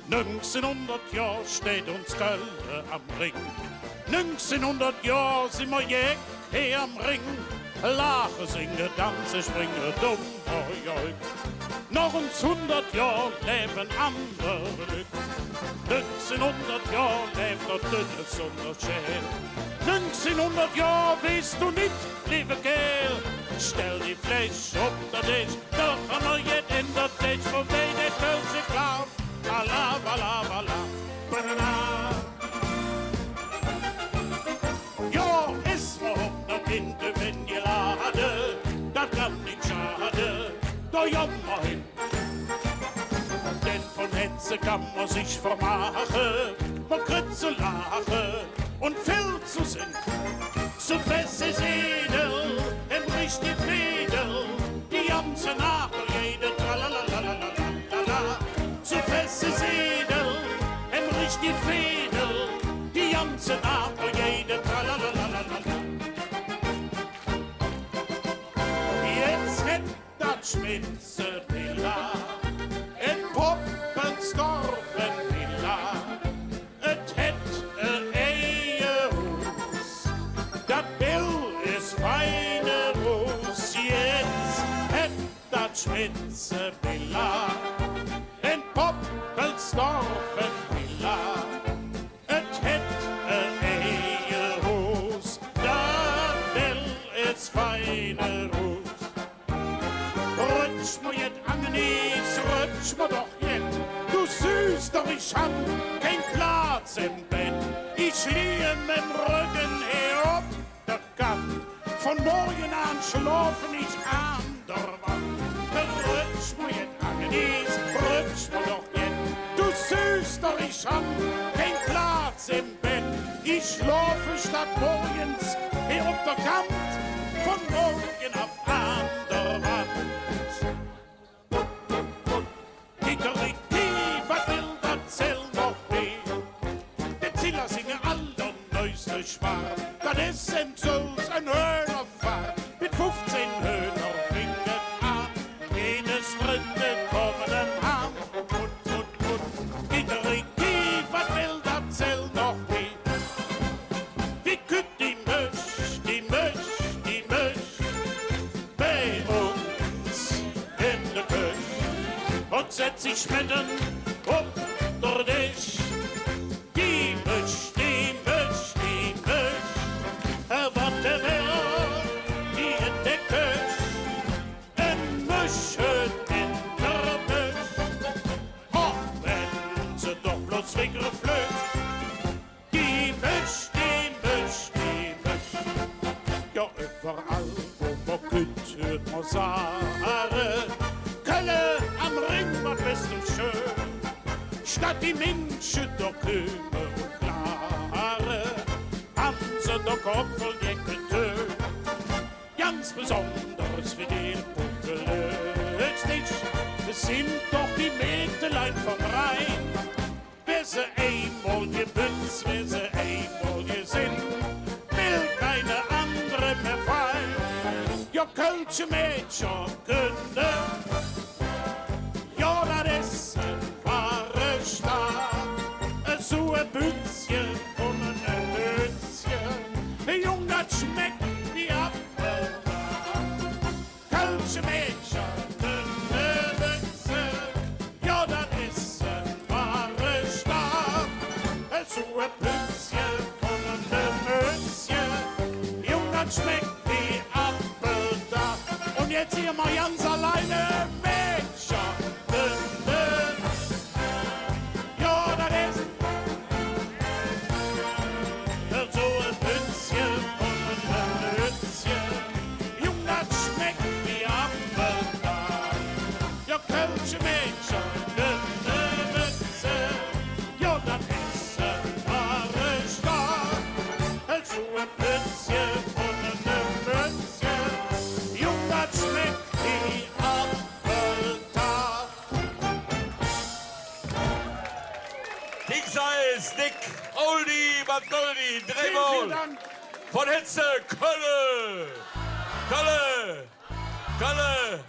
1900 Jahr steht uns Kölle am Ring. 1900 Jahr sind wir jäg hier am Ring. Lachen, singen, tanzen, springen, dumm, oi, oi. Noch uns 100 Jahr leben andere Glück. 1900 Jahr lebt der dünnes Unterschäl. 1900 Jahr weißt du nicht, liebe Kerl. Stell die Fläche auf der Tisch, doch haben wir jetzt in der Tisch, von wem der Kölsche Klauf. Bala, bala, bala, bala. Ja, ist mir auch noch hinten, wenn ihr lade, das kann nicht schade, da jammer hin. Denn von Hetze kann man sich vermachen, man kriegt zu lachen und viel zu sinn. So fest ist edel, emrich die Fedel, die ganze Nacht jede Tralalalalala. So fest ist edel, emrich die Fedel, die ganze Nacht jede Tralalalalala. Jetzt hätt das Schmitze Villa, in Poppensdorf en Villa, et hätt Ehehus, dat Bill is feine Hus. Jetzt hätt das Schmitze Villa, in Poppensdorf en Villa, et hätt Ehehus, dat Bill is feine Hus. Rutsch mir jet Agnes, rutsch mir doch jet, du süß, doch ich hab kein Platz im Bett. Ich liege mit dem Rücken hier auf der Kant, von morgen an schlafen ich an der Wand. Rutsch mir jet Agnes, rutsch mir doch jet, du süß, doch ich hab kein Platz im Bett. Ich schlafe statt morgens hier auf der Kant, von morgen auf an der Wand. Kikeriki, was will das Zell noch mehr? Der Ziller singe allerneueste Schwar. Das ist ein Sulz, ein Hörnerfahrt, mit 15 Hörner fingen an. Jedes dritte kommen am Arm. Kikeriki, was will das Zell noch mehr? Wie kütt die Mösch, die Mösch, die Mösch, bei uns in der Küche. Und setz ich mitten unter dich. Die Mösch, die Mösch, die Mösch, warte wer, die in der Küche, ein Möschen in der Mösch. Och, wenn sie doch bloß weggeflößt. Die Mösch, die Mösch, die Mösch. Ja, überall, wo man könnt, hört man sagen, Kölle am Ring, was bist du schön. Statt die Menschen doch kümmern und klare, haben sie doch Kopf und Tön. Ganz besonders für den Punkelötzlich, es sind doch die Mägdelein vom Rhein. Wer sie einmal gebützt, wer sie einmal gesinnt, will keine andere mehr fallen. Ja, Kölsche Mädchen können, ja, das ist ein wahre Staat. So ein Bützchen von einem Hützchen. Jung, das schmeckt wie Apfelsaft. Kölsche Mädchen, dünne Mütze. Ja, das ist ein wahre Staat. So ein Bützchen von einem Hützchen. Jung, das schmeckt wie Apfelsaft. Und jetzt hier mal ganz alleine Mädchen. Dick, Oldie, but Goldie, Drehwohl. Von Hetze, Kölle, Kölle, Kölle.